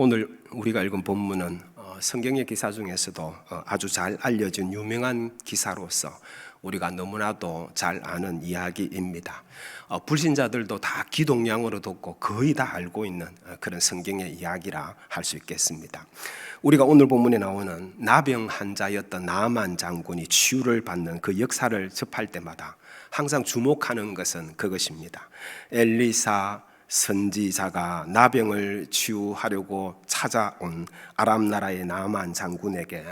오늘 우리가 읽은 본문은 성경의 기사 중에서도 아주 잘 알려진 유명한 기사로서 우리가 너무나도 잘 아는 이야기입니다. 불신자들도 다 기동량으로 듣고 거의 다 알고 있는 그런 성경의 이야기라 할 수 있겠습니다. 우리가 오늘 본문에 나오는 나병 환자였던 나아만 장군이 치유를 받는 그 역사를 접할 때마다 항상 주목하는 것은 그것입니다. 엘리사 선지자가 나병을 치유하려고 찾아온 아람 나라의 나아만 장군에게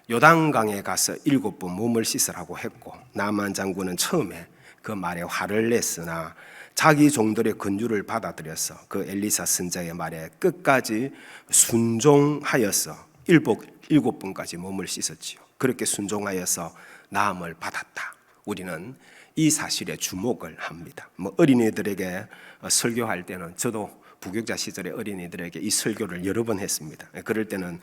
요단강에 가서 7번 몸을 씻으라고 했고, 나아만 장군은 처음에 그 말에 화를 냈으나 자기 종들의 권유를 받아들여서 그 엘리사 선지자의 말에 끝까지 순종하여서 7번까지 몸을 씻었지요. 그렇게 순종하여서 나음을 받았다. 우리는 이 사실에 주목을 합니다. 어린이들에게 설교할 때는, 저도 부교육자 시절에 어린이들에게 이 설교를 여러 번 했습니다. 그럴 때는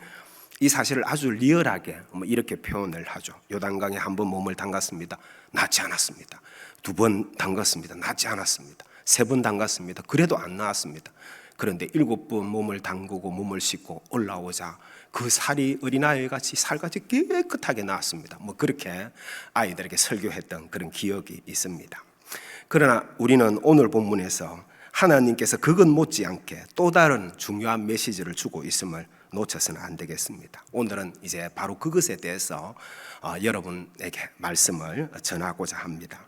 이 사실을 아주 리얼하게 이렇게 표현을 하죠. 요단강에 한 번 몸을 담갔습니다. 낫지 않았습니다. 2번 담갔습니다. 낫지 않았습니다. 3번 담갔습니다. 그래도 안 나았습니다. 그런데 7번 몸을 담그고 몸을 씻고 올라오자 그 살이 어린아이 같이 살같이 깨끗하게 나왔습니다. 그렇게 아이들에게 설교했던 그런 기억이 있습니다. 그러나 우리는 오늘 본문에서 하나님께서 그것 못지않게 또 다른 중요한 메시지를 주고 있음을 놓쳐서는 안 되겠습니다. 오늘은 이제 바로 그것에 대해서 여러분에게 말씀을 전하고자 합니다.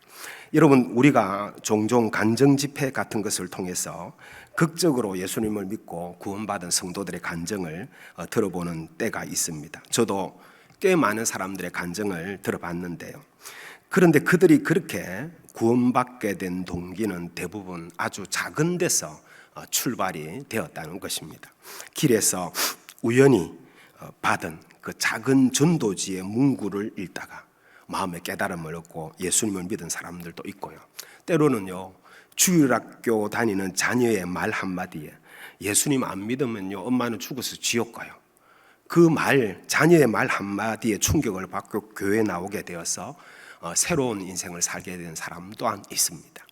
여러분, 우리가 종종 간증 집회 같은 것을 통해서 극적으로 예수님을 믿고 구원받은 성도들의 간증을 들어보는 때가 있습니다. 저도 꽤 많은 사람들의 간증을 들어봤는데요. 그런데 그들이 그렇게 구원받게 된 동기는 대부분 아주 작은 데서 출발이 되었다는 것입니다. 길에서 우연히 받은 그 작은 전도지의 문구를 읽다가 마음의 깨달음을 얻고 예수님을 믿은 사람들도 있고요. 때로는요, 주일학교 다니는 자녀의 말 한마디에 예수님 안 믿으면요 엄마는 죽어서 지옥 가요. 그 말, 자녀의 말 한마디에 충격을 받고 교회에 나오게 되어서 새로운 인생을 살게 된 사람 또한 있습니다.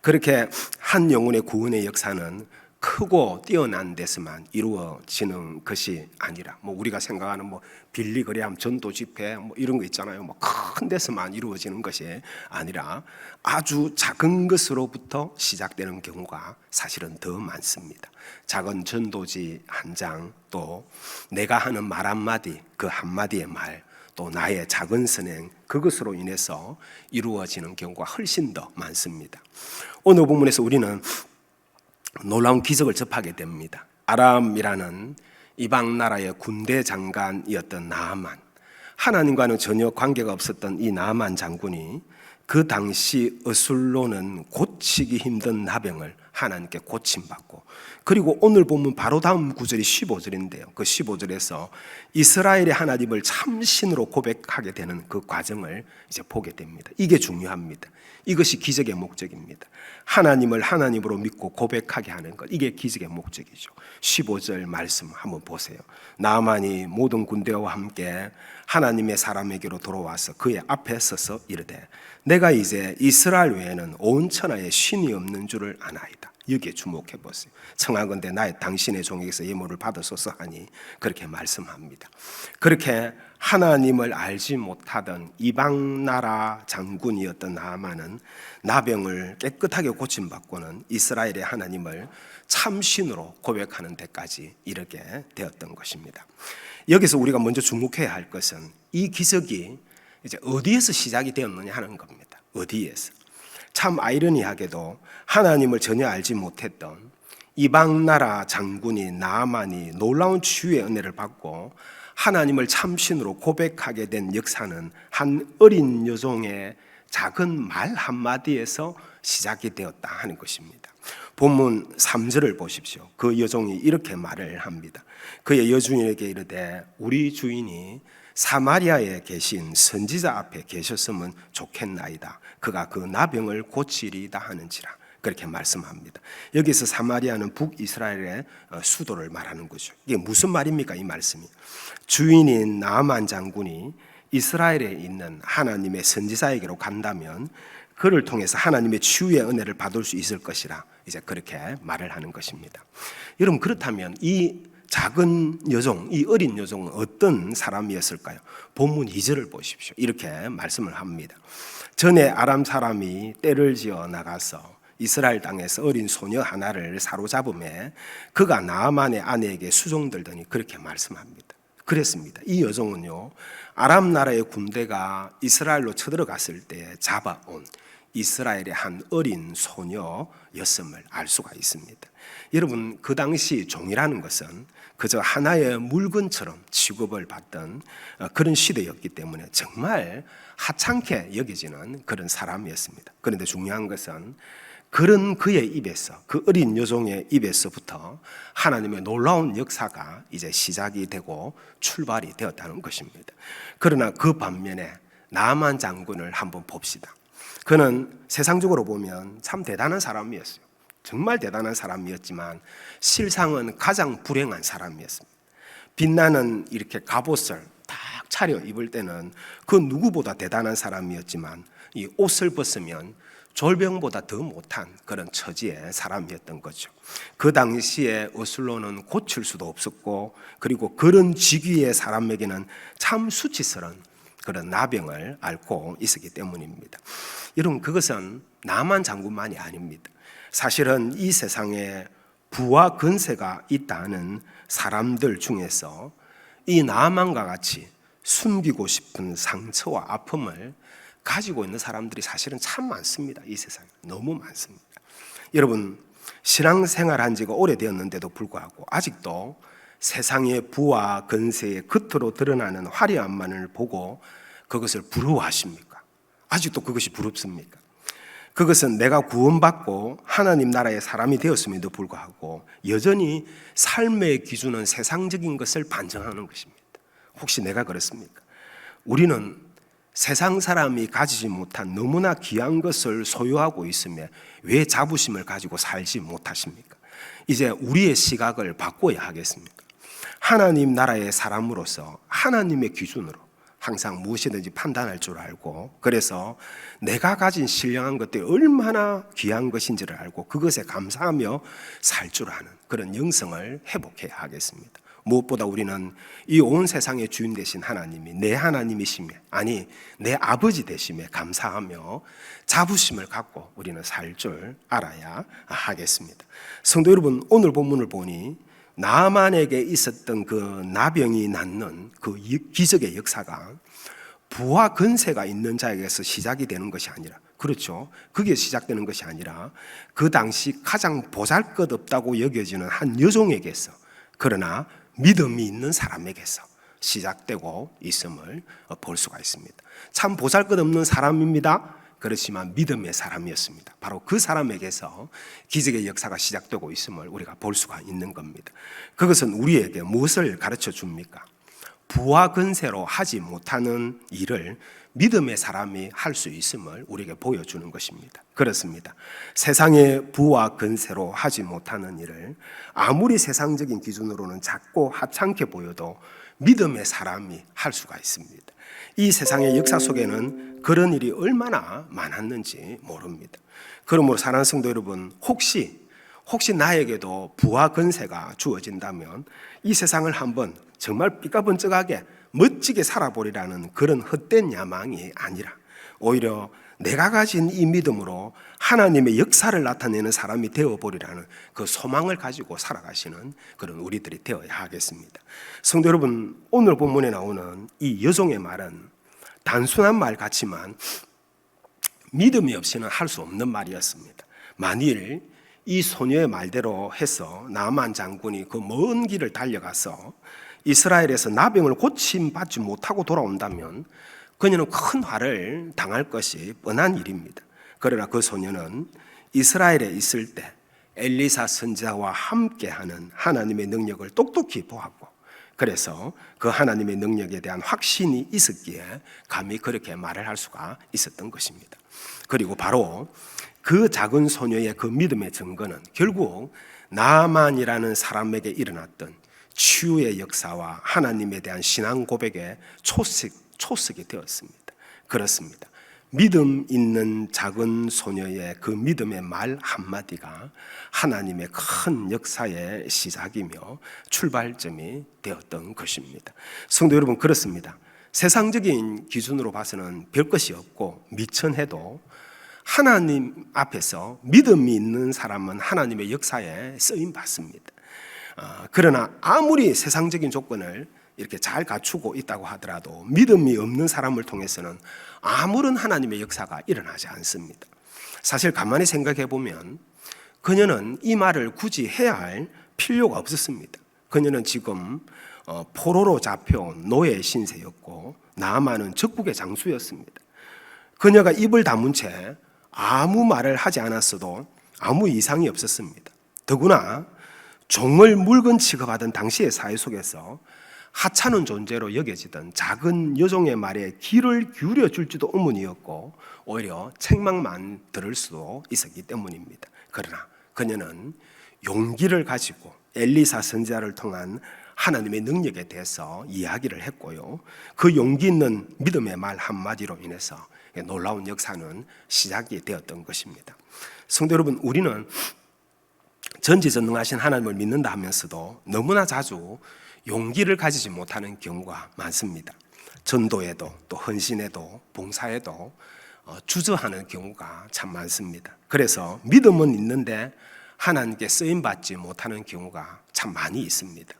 그렇게 한 영혼의 구원의 역사는 크고 뛰어난 데서만 이루어지는 것이 아니라, 우리가 생각하는 빌리 그레함 전도 집회 이런 거 있잖아요. 큰 데서만 이루어지는 것이 아니라 아주 작은 것으로부터 시작되는 경우가 사실은 더 많습니다. 작은 전도지 한 장, 또 내가 하는 말 한마디, 그 한마디의 말, 또 나의 작은 선행, 그것으로 인해서 이루어지는 경우가 훨씬 더 많습니다. 오늘 본문에서 우리는 놀라운 기적을 접하게 됩니다. 아람이라는 이방 나라의 군대 장관이었던 나아만, 하나님과는 전혀 관계가 없었던 이 나아만 장군이 그 당시 어술로는 고치기 힘든 나병을 하나님께 고침받고, 그리고 오늘 보면 바로 다음 구절이 15절인데요. 그 15절에서 이스라엘의 하나님을 참신으로 고백하게 되는 그 과정을 이제 보게 됩니다. 이게 중요합니다. 이것이 기적의 목적입니다. 하나님을 하나님으로 믿고 고백하게 하는 것, 이게 기적의 목적이죠. 15절 말씀 한번 보세요. 나아만이 모든 군대와 함께 하나님의 사람에게로 돌아와서 그의 앞에 서서 이르되 내가 이제 이스라엘 외에는 온 천하에 신이 없는 줄을 아나이다. 여기에 주목해 보세요. 청하건대 나의 당신의 종에게서 예물을 받으소서 하니 그렇게 말씀합니다. 그렇게 하나님을 알지 못하던 이방 나라 장군이었던 나아만은 나병을 깨끗하게 고침받고는 이스라엘의 하나님을 참신으로 고백하는 데까지 이르게 되었던 것입니다. 여기서 우리가 먼저 주목해야 할 것은 이 기적이 이제 어디에서 시작이 되었느냐 하는 겁니다. 어디에서? 참 아이러니하게도 하나님을 전혀 알지 못했던 이방 나라 장군이 나아만이 놀라운 치유의 은혜를 받고 하나님을 참신으로 고백하게 된 역사는 한 어린 여종의 작은 말 한마디에서 시작이 되었다 하는 것입니다. 본문 3절을 보십시오. 그 여종이 이렇게 말을 합니다. 그의 여주인에게 이르되 우리 주인이 사마리아에 계신 선지자 앞에 계셨으면 좋겠나이다. 그가 그 나병을 고치리이다 하는지라. 그렇게 말씀합니다. 여기서 사마리아는 북이스라엘의 수도를 말하는 거죠. 이게 무슨 말입니까? 이 말씀이 주인인 나아만 장군이 이스라엘에 있는 하나님의 선지자에게로 간다면 그를 통해서 하나님의 치유의 은혜를 받을 수 있을 것이라 이제 그렇게 말을 하는 것입니다. 여러분, 그렇다면 이 작은 여종, 이 어린 여종은 어떤 사람이었을까요? 본문 2절을 보십시오. 이렇게 말씀을 합니다. 전에 아람 사람이 떼를 지어 나가서 이스라엘 땅에서 어린 소녀 하나를 사로잡음에 그가 나아만의 아내에게 수종들더니 그렇게 말씀합니다. 그랬습니다. 이 여종은요, 아람 나라의 군대가 이스라엘로 쳐들어갔을 때 잡아온 이스라엘의 한 어린 소녀였음을 알 수가 있습니다. 여러분, 그 당시 종이라는 것은 그저 하나의 물건처럼 취급을 받던 그런 시대였기 때문에 정말 하찮게 여겨지는 그런 사람이었습니다. 그런데 중요한 것은 그런 그의 입에서, 그 어린 여종의 입에서부터 하나님의 놀라운 역사가 이제 시작이 되고 출발이 되었다는 것입니다. 그러나 그 반면에 나아만 장군을 한번 봅시다. 그는 세상적으로 보면 참 대단한 사람이었어요. 정말 대단한 사람이었지만 실상은 가장 불행한 사람이었습니다. 빛나는 이렇게 갑옷을 딱 차려 입을 때는 그 누구보다 대단한 사람이었지만 이 옷을 벗으면 졸병보다 더 못한 그런 처지의 사람이었던 거죠. 그 당시에 옷으로는 고칠 수도 없었고, 그리고 그런 직위의 사람에게는 참 수치스러운 그런 나병을 앓고 있었기 때문입니다. 여러분, 그것은 나만 장군만이 아닙니다. 사실은 이 세상에 부와 권세가 있다는 사람들 중에서 이 나만과 같이 숨기고 싶은 상처와 아픔을 가지고 있는 사람들이 사실은 참 많습니다. 이 세상에 너무 많습니다. 여러분, 신앙생활한 지가 오래되었는데도 불구하고 아직도 세상의 부와 권세의 겉으로 드러나는 화려함만을 보고 그것을 부러워하십니까? 아직도 그것이 부럽습니까? 그것은 내가 구원받고 하나님 나라의 사람이 되었음에도 불구하고 여전히 삶의 기준은 세상적인 것을 반증하는 것입니다. 혹시 내가 그렇습니까? 우리는 세상 사람이 가지지 못한 너무나 귀한 것을 소유하고 있으며 왜 자부심을 가지고 살지 못하십니까? 이제 우리의 시각을 바꿔야 하겠습니까? 하나님 나라의 사람으로서 하나님의 기준으로 항상 무엇이든지 판단할 줄 알고, 그래서 내가 가진 신령한 것들이 얼마나 귀한 것인지를 알고 그것에 감사하며 살 줄 아는 그런 영성을 회복해야 하겠습니다. 무엇보다 우리는 이 온 세상의 주인 되신 하나님이 내 하나님이시며, 아니 내 아버지 되심에 감사하며 자부심을 갖고 우리는 살 줄 알아야 하겠습니다. 성도 여러분, 오늘 본문을 보니 나아만에게 있었던 그 나병이 낫는 그 기적의 역사가 부와 권세가 있는 자에게서 시작이 되는 것이 아니라, 그렇죠, 그게 시작되는 것이 아니라 그 당시 가장 보잘것없다고 여겨지는 한 여종에게서, 그러나 믿음이 있는 사람에게서 시작되고 있음을 볼 수가 있습니다. 참 보잘것없는 사람입니다. 그렇지만 믿음의 사람이었습니다. 바로 그 사람에게서 기적의 역사가 시작되고 있음을 우리가 볼 수가 있는 겁니다. 그것은 우리에게 무엇을 가르쳐 줍니까? 부와 권세로 하지 못하는 일을 믿음의 사람이 할 수 있음을 우리에게 보여주는 것입니다. 그렇습니다. 세상의 부와 권세로 하지 못하는 일을 아무리 세상적인 기준으로는 작고 하찮게 보여도 믿음의 사람이 할 수가 있습니다. 이 세상의 역사 속에는 그런 일이 얼마나 많았는지 모릅니다. 그러므로 사랑하는 성도 여러분, 혹시 나에게도 부와 권세가 주어진다면 이 세상을 한번 정말 삐까번쩍하게 멋지게 살아보리라는 그런 헛된 야망이 아니라 오히려 내가 가진 이 믿음으로 하나님의 역사를 나타내는 사람이 되어보리라는 그 소망을 가지고 살아가시는 그런 우리들이 되어야 하겠습니다. 성도 여러분, 오늘 본문에 나오는 이 여종의 말은 단순한 말 같지만 믿음이 없이는 할 수 없는 말이었습니다. 만일 이 소녀의 말대로 해서 나아만 장군이 그 먼 길을 달려가서 이스라엘에서 나병을 고침받지 못하고 돌아온다면 그녀는 큰 화를 당할 것이 뻔한 일입니다. 그러나 그 소녀는 이스라엘에 있을 때 엘리사 선지자와 함께하는 하나님의 능력을 똑똑히 보았고, 그래서 그 하나님의 능력에 대한 확신이 있었기에 감히 그렇게 말을 할 수가 있었던 것입니다. 그리고 바로 그 작은 소녀의 그 믿음의 증거는 결국 나아만이라는 사람에게 일어났던 치유의 역사와 하나님에 대한 신앙 고백의 초석이 되었습니다. 그렇습니다. 믿음 있는 작은 소녀의 그 믿음의 말 한마디가 하나님의 큰 역사의 시작이며 출발점이 되었던 것입니다. 성도 여러분, 그렇습니다. 세상적인 기준으로 봐서는 별 것이 없고 미천해도 하나님 앞에서 믿음이 있는 사람은 하나님의 역사에 쓰임 받습니다. 그러나 아무리 세상적인 조건을 이렇게 잘 갖추고 있다고 하더라도 믿음이 없는 사람을 통해서는 아무런 하나님의 역사가 일어나지 않습니다. 사실 가만히 생각해 보면 그녀는 이 말을 굳이 해야 할 필요가 없었습니다. 그녀는 지금 포로로 잡혀온 노예 신세였고 나아만은 적국의 장수였습니다. 그녀가 입을 다문 채 아무 말을 하지 않았어도 아무 이상이 없었습니다. 더구나 종을 물건 취급하던 당시의 사회 속에서 하찮은 존재로 여겨지던 작은 여종의 말에 귀를 기울여 줄지도 의문이었고 오히려 책망만 들을 수도 있었기 때문입니다. 그러나 그녀는 용기를 가지고 엘리사 선지자를 통한 하나님의 능력에 대해서 이야기를 했고요. 그 용기 있는 믿음의 말 한마디로 인해서 놀라운 역사는 시작이 되었던 것입니다. 성도 여러분, 우리는 전지전능하신 하나님을 믿는다 하면서도 너무나 자주 용기를 가지지 못하는 경우가 많습니다. 전도에도 또 헌신에도 봉사에도 주저하는 경우가 참 많습니다. 그래서 믿음은 있는데 하나님께 쓰임받지 못하는 경우가 참 많이 있습니다.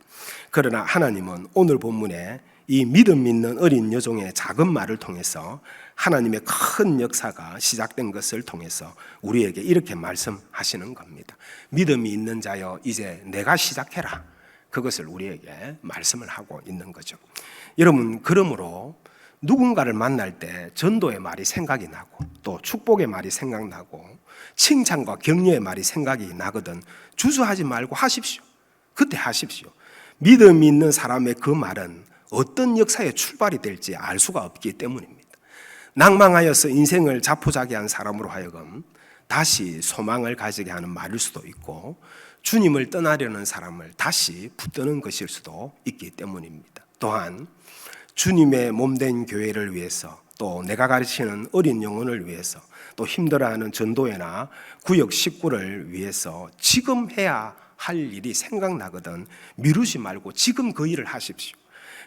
그러나 하나님은 오늘 본문에 이 믿음 있는 어린 여종의 작은 말을 통해서 하나님의 큰 역사가 시작된 것을 통해서 우리에게 이렇게 말씀하시는 겁니다. 믿음이 있는 자여 이제 내가 시작해라. 그것을 우리에게 말씀을 하고 있는 거죠. 여러분, 그러므로 누군가를 만날 때 전도의 말이 생각이 나고 또 축복의 말이 생각나고 칭찬과 격려의 말이 생각이 나거든 주저하지 말고 하십시오. 그때 하십시오. 믿음이 있는 사람의 그 말은 어떤 역사의 출발이 될지 알 수가 없기 때문입니다. 낭망하여서 인생을 자포자기한 사람으로 하여금 다시 소망을 가지게 하는 말일 수도 있고 주님을 떠나려는 사람을 다시 붙드는 것일 수도 있기 때문입니다. 또한 주님의 몸된 교회를 위해서 또 내가 가르치는 어린 영혼을 위해서 또 힘들어하는 전도회나 구역 식구를 위해서 지금 해야 할 일이 생각나거든 미루지 말고 지금 그 일을 하십시오.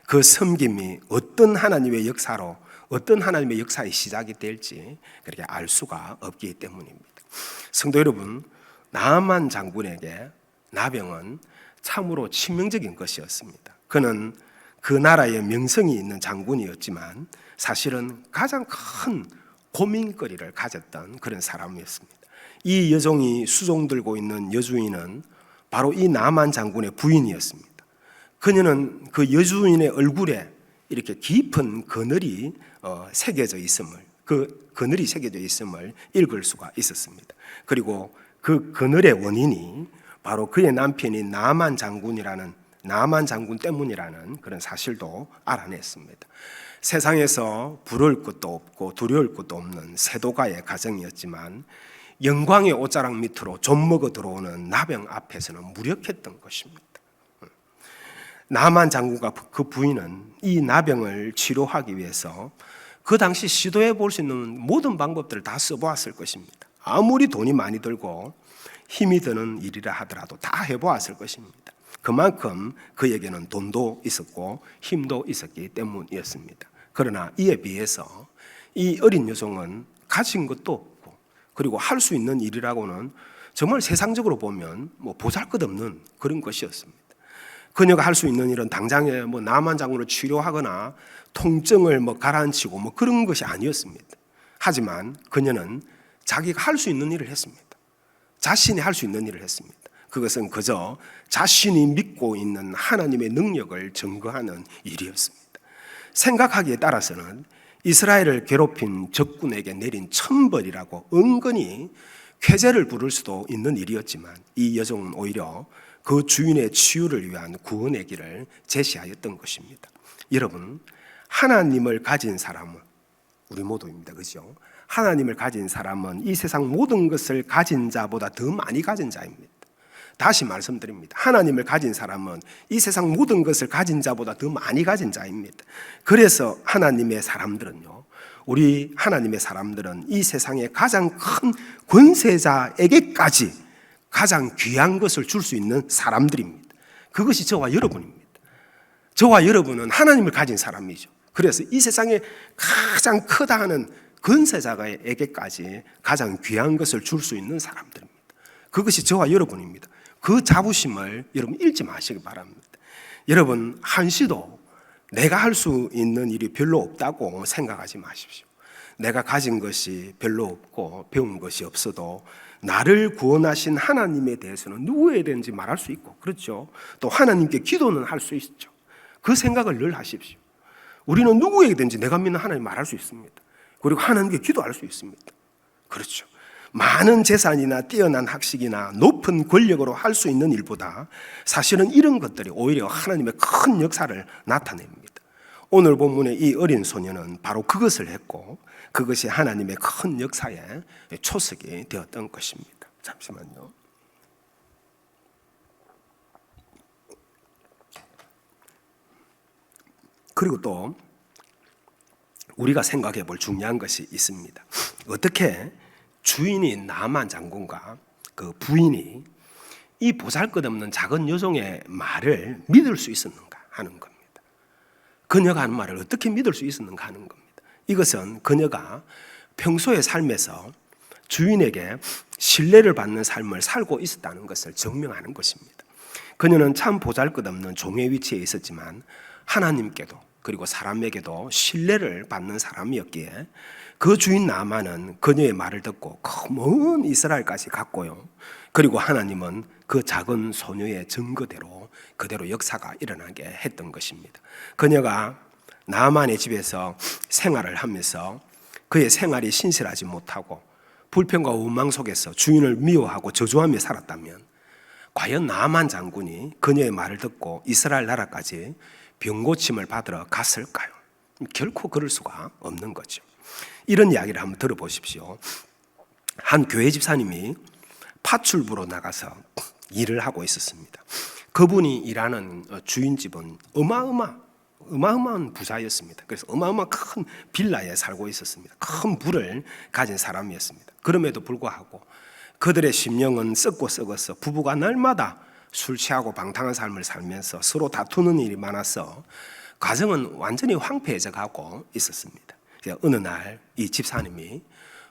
그 섬김이 어떤 하나님의 역사로 어떤 하나님의 역사의 시작이 될지 그렇게 알 수가 없기 때문입니다. 성도 여러분, 나아만 장군에게 나병은 참으로 치명적인 것이었습니다. 그는 그 나라의 명성이 있는 장군이었지만 사실은 가장 큰 고민거리를 가졌던 그런 사람이었습니다. 이 여종이 수종 들고 있는 여주인은 바로 이 나아만 장군의 부인이었습니다. 그녀는 그 여주인의 얼굴에 이렇게 깊은 그늘이 새겨져 있음을, 그 그늘이 새겨져 있음을 읽을 수가 있었습니다. 그리고 그 그늘의 원인이 바로 그의 남편인 나아만 장군 때문이라는 그런 사실도 알아냈습니다. 세상에서 부러울 것도 없고 두려울 것도 없는 세도가의 가정이었지만 영광의 옷자락 밑으로 좀먹어 들어오는 나병 앞에서는 무력했던 것입니다. 나아만 장군과 그 부인은 이 나병을 치료하기 위해서 그 당시 시도해 볼 수 있는 모든 방법들을 다 써보았을 것입니다. 아무리 돈이 많이 들고 힘이 드는 일이라 하더라도 다 해보았을 것입니다. 그만큼 그에게는 돈도 있었고 힘도 있었기 때문이었습니다. 그러나 이에 비해서 이 어린 여종은 가진 것도 없고 그리고 할 수 있는 일이라고는 정말 세상적으로 보면 보잘것없는 그런 것이었습니다. 그녀가 할 수 있는 일은 당장에 나아만 장군을 치료하거나 통증을 가라앉히고 그런 것이 아니었습니다. 하지만 그녀는 자기가 할 수 있는 일을 했습니다. 자신이 할 수 있는 일을 했습니다. 그것은 그저 자신이 믿고 있는 하나님의 능력을 증거하는 일이었습니다. 생각하기에 따라서는 이스라엘을 괴롭힌 적군에게 내린 천벌이라고 은근히 쾌재를 부를 수도 있는 일이었지만 이 여종은 오히려 그 주인의 치유를 위한 구원의 길을 제시하였던 것입니다. 여러분, 하나님을 가진 사람은 우리 모두입니다. 그죠? 하나님을 가진 사람은 이 세상 모든 것을 가진 자보다 더 많이 가진 자입니다. 다시 말씀드립니다. 하나님을 가진 사람은 이 세상 모든 것을 가진 자보다 더 많이 가진 자입니다. 그래서 하나님의 사람들은요, 우리 하나님의 사람들은 이 세상의 가장 큰 권세자에게까지 가장 귀한 것을 줄 수 있는 사람들입니다. 그것이 저와 여러분입니다. 저와 여러분은 하나님을 가진 사람이죠. 그래서 이 세상에 가장 크다 하는 권세자에게까지 가장 귀한 것을 줄 수 있는 사람들입니다. 그것이 저와 여러분입니다. 그 자부심을 여러분 잃지 마시기 바랍니다. 여러분 한시도 내가 할 수 있는 일이 별로 없다고 생각하지 마십시오. 내가 가진 것이 별로 없고 배운 것이 없어도 나를 구원하신 하나님에 대해서는 누구에게든지 말할 수 있고, 그렇죠? 또 하나님께 기도는 할 수 있죠. 그 생각을 늘 하십시오. 우리는 누구에게든지 내가 믿는 하나님 말할 수 있습니다. 그리고 하나님께 기도할 수 있습니다. 그렇죠. 많은 재산이나 뛰어난 학식이나 높은 권력으로 할 수 있는 일보다 사실은 이런 것들이 오히려 하나님의 큰 역사를 나타냅니다. 오늘 본문의 이 어린 소녀는 바로 그것을 했고 그것이 하나님의 큰 역사의 초석이 되었던 것입니다. 잠시만요. 그리고 또 우리가 생각해 볼 중요한 것이 있습니다. 어떻게 주인인 나만 장군과 그 부인이 이 보잘것없는 작은 여종의 말을 믿을 수 있었는가 하는 겁니다. 그녀가 하는 말을 어떻게 믿을 수 있었는가 하는 겁니다. 이것은 그녀가 평소의 삶에서 주인에게 신뢰를 받는 삶을 살고 있었다는 것을 증명하는 것입니다. 그녀는 참 보잘것없는 종의 위치에 있었지만 하나님께도 그리고 사람에게도 신뢰를 받는 사람이었기에 그 주인 나만은 그녀의 말을 듣고 먼 이스라엘까지 갔고요. 그리고 하나님은 그 작은 소녀의 증거대로 그대로 역사가 일어나게 했던 것입니다. 그녀가 나만의 집에서 생활을 하면서 그의 생활이 신실하지 못하고 불평과 원망 속에서 주인을 미워하고 저주하며 살았다면 과연 나만 장군이 그녀의 말을 듣고 이스라엘 나라까지 병고침을 받으러 갔을까요? 결코 그럴 수가 없는 거죠. 이런 이야기를 한번 들어보십시오. 한 교회 집사님이 파출부로 나가서 일을 하고 있었습니다. 그분이 일하는 주인집은 어마어마한 부자였습니다. 그래서 어마어마한 큰 빌라에 살고 있었습니다. 큰 부를 가진 사람이었습니다. 그럼에도 불구하고 그들의 심령은 썩고 썩어서 부부가 날마다 술 취하고 방탕한 삶을 살면서 서로 다투는 일이 많아서 가정은 완전히 황폐해져 가고 있었습니다. 어느 날 이 집사님이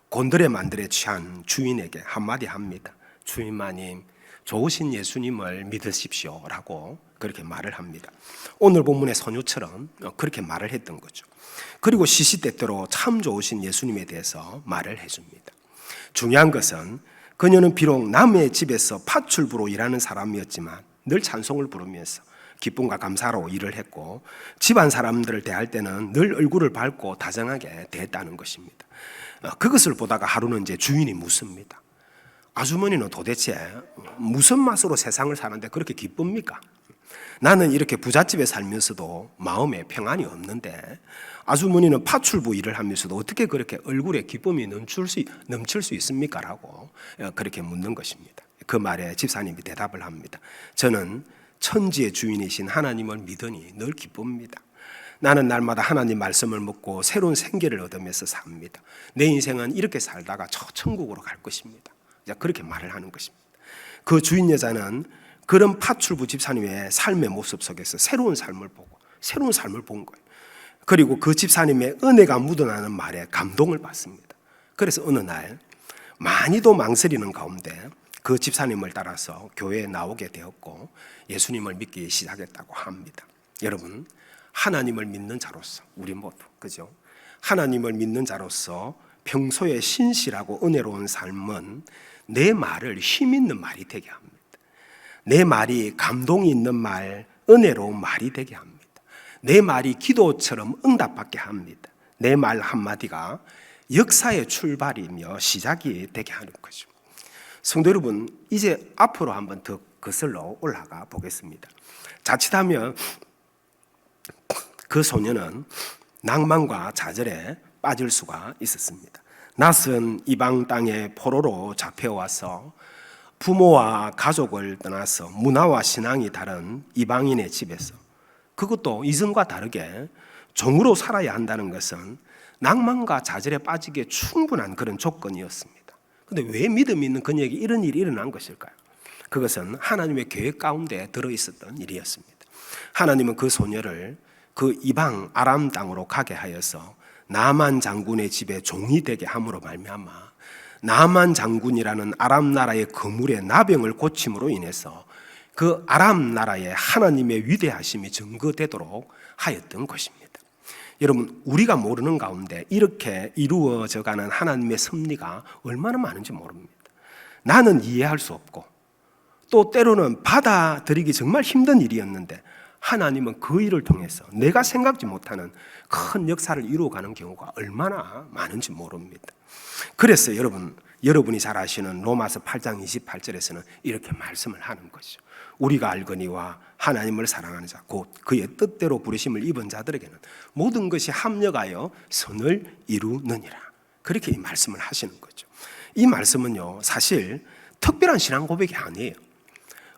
곤드레 만드레 취한 주인에게 한마디 합니다. 주인마님, 좋으신 예수님을 믿으십시오 라고 그렇게 말을 합니다. 오늘 본문의 소녀처럼 그렇게 말을 했던 거죠. 그리고 시시때때로 참 좋으신 예수님에 대해서 말을 해줍니다. 중요한 것은 그녀는 비록 남의 집에서 파출부로 일하는 사람이었지만 늘 찬송을 부르면서 기쁨과 감사로 일을 했고 집안 사람들을 대할 때는 늘 얼굴을 밝고 다정하게 대했다는 것입니다. 그것을 보다가 하루는 이제 주인이 묻습니다. 아주머니는 도대체 무슨 맛으로 세상을 사는데 그렇게 기쁩니까? 나는 이렇게 부잣집에 살면서도 마음에 평안이 없는데 아주머니는 파출부 일을 하면서도 어떻게 그렇게 얼굴에 기쁨이 넘칠 수 있습니까? 라고 그렇게 묻는 것입니다. 그 말에 집사님이 대답을 합니다. 저는 천지의 주인이신 하나님을 믿으니 늘 기쁩니다. 나는 날마다 하나님 말씀을 먹고 새로운 생기를 얻으면서 삽니다. 내 인생은 이렇게 살다가 저 천국으로 갈 것입니다. 그렇게 말을 하는 것입니다. 그 주인 여자는 그런 파출부 집사님의 삶의 모습 속에서 새로운 삶을 본 거예요. 그리고 그 집사님의 은혜가 묻어나는 말에 감동을 받습니다. 그래서 어느 날 많이도 망설이는 가운데 그 집사님을 따라서 교회에 나오게 되었고 예수님을 믿기 시작했다고 합니다. 여러분, 하나님을 믿는 자로서 우리 모두, 그죠? 하나님을 믿는 자로서 평소에 신실하고 은혜로운 삶은 내 말을 힘 있는 말이 되게 합니다. 내 말이 감동이 있는 말, 은혜로운 말이 되게 합니다. 내 말이 기도처럼 응답받게 합니다. 내 말 한마디가 역사의 출발이며 시작이 되게 하는 거죠. 성도 여러분, 이제 앞으로 한번 더 거슬러 올라가 보겠습니다. 자칫하면 그 소녀는 낭만과 좌절에 빠질 수가 있었습니다. 낯선 이방 땅에 포로로 잡혀와서 부모와 가족을 떠나서 문화와 신앙이 다른 이방인의 집에서, 그것도 이전과 다르게 종으로 살아야 한다는 것은 낭만과 좌절에 빠지기에 충분한 그런 조건이었습니다. 그런데 왜 믿음이 있는 그녀에게 이런 일이 일어난 것일까요? 그것은 하나님의 계획 가운데 들어있었던 일이었습니다. 하나님은 그 소녀를 그 이방 아람 땅으로 가게 하여서 나만 장군의 집에 종이 되게 함으로 말미암아 나만 장군이라는 아람 나라의 거물의 나병을 고침으로 인해서 그 아람 나라의 하나님의 위대하심이 증거되도록 하였던 것입니다. 여러분, 우리가 모르는 가운데 이렇게 이루어져가는 하나님의 섭리가 얼마나 많은지 모릅니다. 나는 이해할 수 없고 또 때로는 받아들이기 정말 힘든 일이었는데 하나님은 그 일을 통해서 내가 생각지 못하는 큰 역사를 이루어가는 경우가 얼마나 많은지 모릅니다. 그래서 여러분이 잘 아시는 로마서 8장 28절에서는 이렇게 말씀을 하는 것이죠. 우리가 알거니와 하나님을 사랑하는 자 곧 그의 뜻대로 부르심을 입은 자들에게는 모든 것이 합력하여 선을 이루느니라. 그렇게 이 말씀을 하시는 거죠. 이 말씀은요, 사실 특별한 신앙 고백이 아니에요.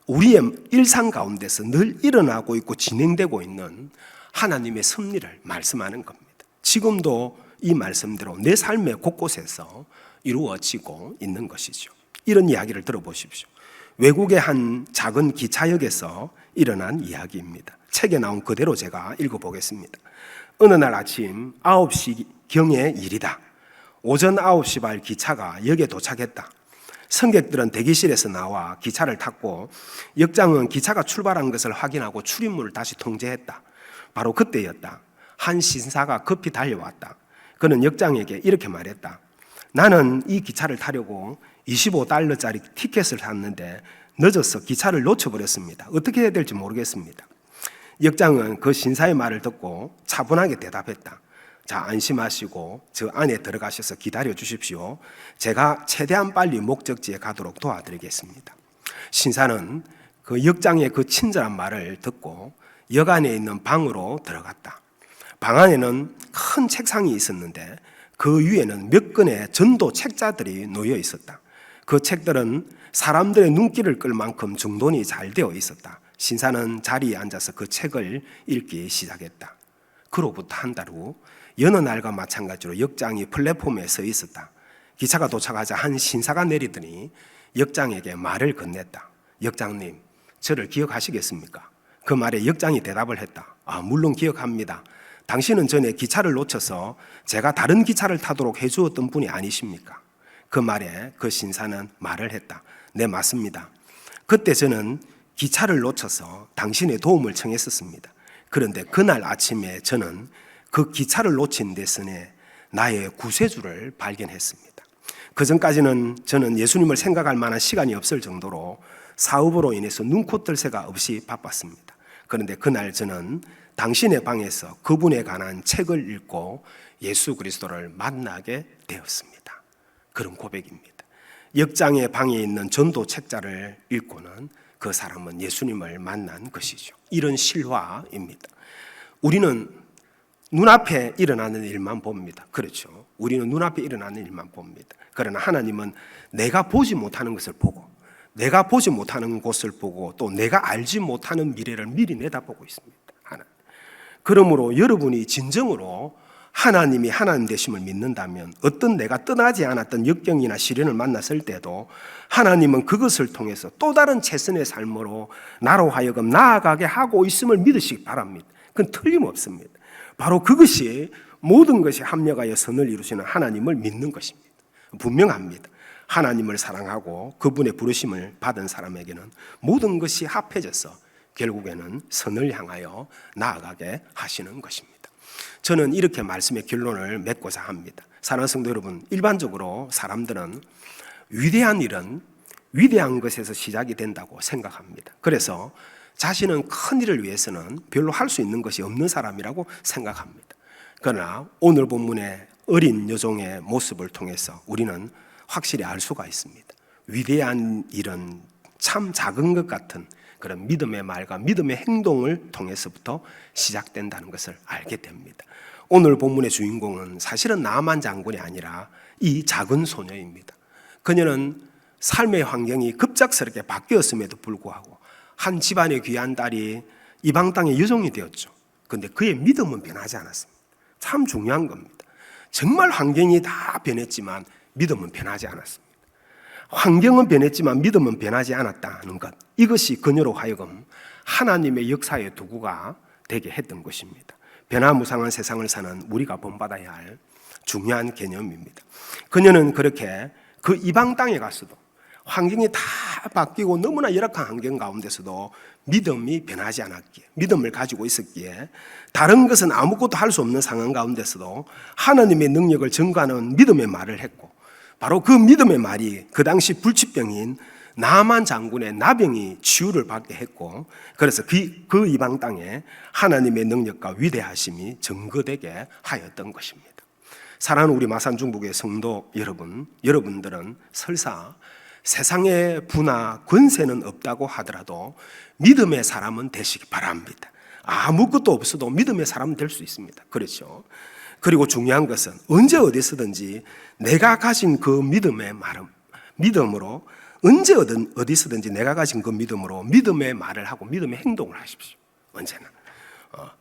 우리의 일상 가운데서 늘 일어나고 있고 진행되고 있는 하나님의 섭리를 말씀하는 겁니다. 지금도 이 말씀대로 내 삶의 곳곳에서 이루어지고 있는 것이죠. 이런 이야기를 들어보십시오. 외국의 한 작은 기차역에서 일어난 이야기입니다. 책에 나온 그대로 제가 읽어보겠습니다. 어느 날 아침 9시경의 일이다. 오전 9시 발 기차가 역에 도착했다. 승객들은 대기실에서 나와 기차를 탔고 역장은 기차가 출발한 것을 확인하고 출입문을 다시 통제했다. 바로 그때였다. 한 신사가 급히 달려왔다. 그는 역장에게 이렇게 말했다. 나는 이 기차를 타려고 $25짜리 티켓을 샀는데 늦어서 기차를 놓쳐버렸습니다. 어떻게 해야 될지 모르겠습니다. 역장은 그 신사의 말을 듣고 차분하게 대답했다. 자, 안심하시고 저 안에 들어가셔서 기다려 주십시오. 제가 최대한 빨리 목적지에 가도록 도와드리겠습니다. 신사는 그 역장의 그 친절한 말을 듣고 역 안에 있는 방으로 들어갔다. 방 안에는 큰 책상이 있었는데 그 위에는 몇 건의 전도 책자들이 놓여 있었다. 그 책들은 사람들의 눈길을 끌 만큼 정돈이 잘 되어 있었다. 신사는 자리에 앉아서 그 책을 읽기 시작했다. 그로부터 한 달 후 여느 날과 마찬가지로 역장이 플랫폼에 서 있었다. 기차가 도착하자 한 신사가 내리더니 역장에게 말을 건넸다. 역장님, 저를 기억하시겠습니까? 그 말에 역장이 대답을 했다. 물론 기억합니다. 당신은 전에 기차를 놓쳐서 제가 다른 기차를 타도록 해주었던 분이 아니십니까? 그 말에 그 신사는 말을 했다. 네, 맞습니다. 그때 저는 기차를 놓쳐서 당신의 도움을 청했었습니다. 그런데 그날 아침에 저는 그 기차를 놓친 데선에 나의 구세주를 발견했습니다. 그 전까지는 저는 예수님을 생각할 만한 시간이 없을 정도로 사업으로 인해서 눈코 뜰 새가 없이 바빴습니다. 그런데 그날 저는 당신의 방에서 그분에 관한 책을 읽고 예수 그리스도를 만나게 되었습니다. 그런 고백입니다. 역장의 방에 있는 전도 책자를 읽고는 그 사람은 예수님을 만난 것이죠. 이런 실화입니다. 우리는 눈앞에 일어나는 일만 봅니다. 그렇죠. 우리는 눈앞에 일어나는 일만 봅니다. 그러나 하나님은 내가 보지 못하는 것을 보고 내가 보지 못하는 곳을 보고 또 내가 알지 못하는 미래를 미리 내다보고 있습니다. 하나님. 그러므로 여러분이 진정으로 하나님이 하나님 되심을 믿는다면 어떤 내가 떠나지 않았던 역경이나 시련을 만났을 때도 하나님은 그것을 통해서 또 다른 최선의 삶으로 나로 하여금 나아가게 하고 있음을 믿으시기 바랍니다. 그건 틀림없습니다. 바로 그것이 모든 것이 합력하여 선을 이루시는 하나님을 믿는 것입니다. 분명합니다. 하나님을 사랑하고 그분의 부르심을 받은 사람에게는 모든 것이 합해져서 결국에는 선을 향하여 나아가게 하시는 것입니다. 저는 이렇게 말씀의 결론을 맺고자 합니다. 사랑하는 성도 여러분, 일반적으로 사람들은 위대한 일은 위대한 것에서 시작이 된다고 생각합니다. 그래서 자신은 큰 일을 위해서는 별로 할 수 있는 것이 없는 사람이라고 생각합니다. 그러나 오늘 본문의 어린 여종의 모습을 통해서 우리는 확실히 알 수가 있습니다. 위대한 일은 참 작은 것 같은 그런 믿음의 말과 믿음의 행동을 통해서부터 시작된다는 것을 알게 됩니다. 오늘 본문의 주인공은 사실은 나만 장군이 아니라 이 작은 소녀입니다. 그녀는 삶의 환경이 급작스럽게 바뀌었음에도 불구하고 한 집안의 귀한 딸이 이방 땅의 여종이 되었죠. 그런데 그의 믿음은 변하지 않았습니다. 참 중요한 겁니다. 정말 환경이 다 변했지만 믿음은 변하지 않았습니다. 환경은 변했지만 믿음은 변하지 않았다는 것, 이것이 그녀로 하여금 하나님의 역사의 도구가 되게 했던 것입니다. 변화무쌍한 세상을 사는 우리가 본받아야 할 중요한 개념입니다. 그녀는 그렇게 그 이방 땅에 갔어도 환경이 다 바뀌고 너무나 열악한 환경 가운데서도 믿음이 변하지 않았기에, 믿음을 가지고 있었기에, 다른 것은 아무것도 할 수 없는 상황 가운데서도 하나님의 능력을 증거하는 믿음의 말을 했고, 바로 그 믿음의 말이 그 당시 불치병인 나만 장군의 나병이 치유를 받게 했고, 그래서 그 이방 땅에 하나님의 능력과 위대하심이 증거되게 하였던 것입니다. 사랑하는 우리 마산중복의 성도 여러분, 여러분들은 설사 세상의 부나 권세는 없다고 하더라도 믿음의 사람은 되시기 바랍니다. 아무것도 없어도 믿음의 사람은 될 수 있습니다. 그렇죠? 그리고 중요한 것은 언제 어디서든지 내가 가진 그 믿음의 말은, 믿음으로 언제 어디서든지 내가 가진 그 믿음으로 믿음의 말을 하고 믿음의 행동을 하십시오. 언제나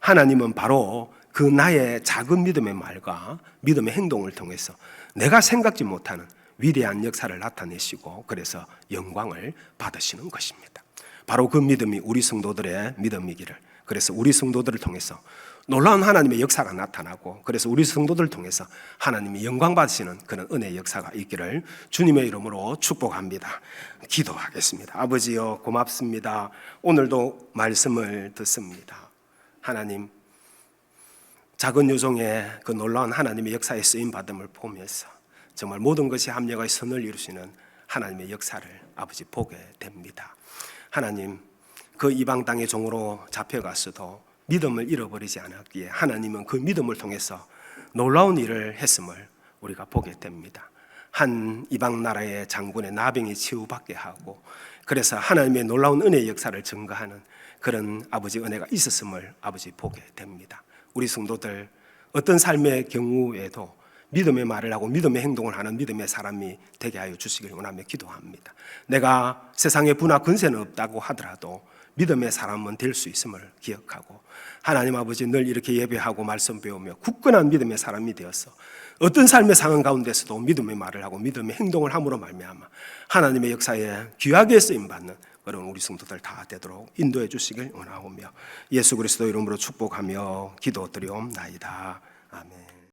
하나님은 바로 그 나의 작은 믿음의 말과 믿음의 행동을 통해서 내가 생각지 못하는 위대한 역사를 나타내시고, 그래서 영광을 받으시는 것입니다. 바로 그 믿음이 우리 성도들의 믿음이기를, 그래서 우리 성도들을 통해서 놀라운 하나님의 역사가 나타나고, 그래서 우리 성도들을 통해서 하나님이 영광 받으시는 그런 은혜의 역사가 있기를 주님의 이름으로 축복합니다. 기도하겠습니다. 아버지여, 고맙습니다. 오늘도 말씀을 듣습니다. 하나님, 작은 요종의 그 놀라운 하나님의 역사에 쓰임받음을 보면서 정말 모든 것이 합력하여 선을 이루시는 하나님의 역사를 아버지 보게 됩니다. 하나님, 그 이방 땅의 종으로 잡혀갔어도 믿음을 잃어버리지 않았기에 하나님은 그 믿음을 통해서 놀라운 일을 했음을 우리가 보게 됩니다. 한 이방 나라의 장군의 나병이 치유받게 하고, 그래서 하나님의 놀라운 은혜의 역사를 증거하는 그런 아버지 은혜가 있었음을 아버지 보게 됩니다. 우리 성도들 어떤 삶의 경우에도 믿음의 말을 하고 믿음의 행동을 하는 믿음의 사람이 되게 하여 주시길 원하며 기도합니다. 내가 세상에 부나 권세는 없다고 하더라도 믿음의 사람은 될 수 있음을 기억하고, 하나님 아버지 늘 이렇게 예배하고 말씀 배우며 굳건한 믿음의 사람이 되어서 어떤 삶의 상황 가운데서도 믿음의 말을 하고 믿음의 행동을 함으로 말미암아 하나님의 역사에 귀하게 쓰임받는 그런 우리 성도들 다 되도록 인도해 주시길 원하오며 예수 그리스도 이름으로 축복하며 기도드리옵나이다. 아멘.